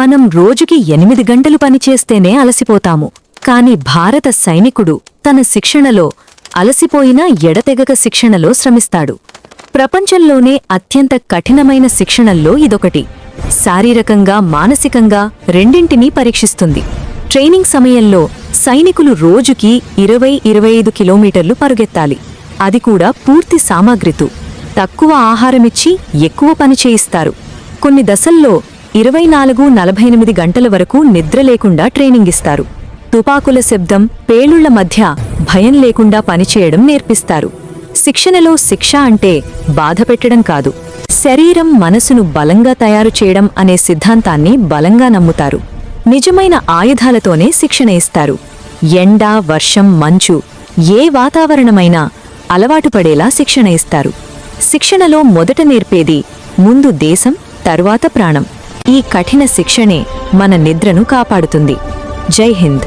మనం రోజుకి 8 గంటలు పనిచేస్తేనే అలసిపోతాము. కాని భారత సైనికుడు తన శిక్షణలో అలసిపోయినా ఎడతెగక శిక్షణలో శ్రమిస్తాడు. ప్రపంచంలోనే అత్యంత కఠినమైన శిక్షణల్లో ఇదొకటి. శారీరకంగా మానసికంగా రెండింటినీ పరీక్షిస్తుంది. ట్రైనింగ్ సమయంలో సైనికులు రోజుకి 20-25 కిలోమీటర్లు పరుగెత్తాలి. అది కూడా పూర్తి సామగ్రితో. తక్కువ ఆహారమిచ్చి ఎక్కువ పని చేయిస్తారు. కొన్ని దశల్లో 24-48 గంటల వరకు నిద్ర లేకుండా ట్రైనింగ్ ఇస్తారు. తుపాకుల శబ్దం, పేలుళ్ల మధ్య భయం లేకుండా పనిచేయడం నేర్పిస్తారు. శిక్షణలో శిక్ష అంటే బాధపెట్టడం కాదు, శరీరం మనసును బలంగా తయారు చేయడం అనే సిద్ధాంతాన్ని బలంగా నమ్ముతారు. నిజమైన ఆయుధాలతోనే శిక్షణ ఇస్తారు. ఎండ, వర్షం, మంచు ఏ వాతావరణమైనా అలవాటు పడేలా శిక్షణ ఇస్తారు. శిక్షణలో మొదట నేర్పేది ముందు దేశం, తరువాత ప్రాణం. ఈ కఠిన శిక్షణే మన నిద్రను కాపాడుతుంది. జై హింద్.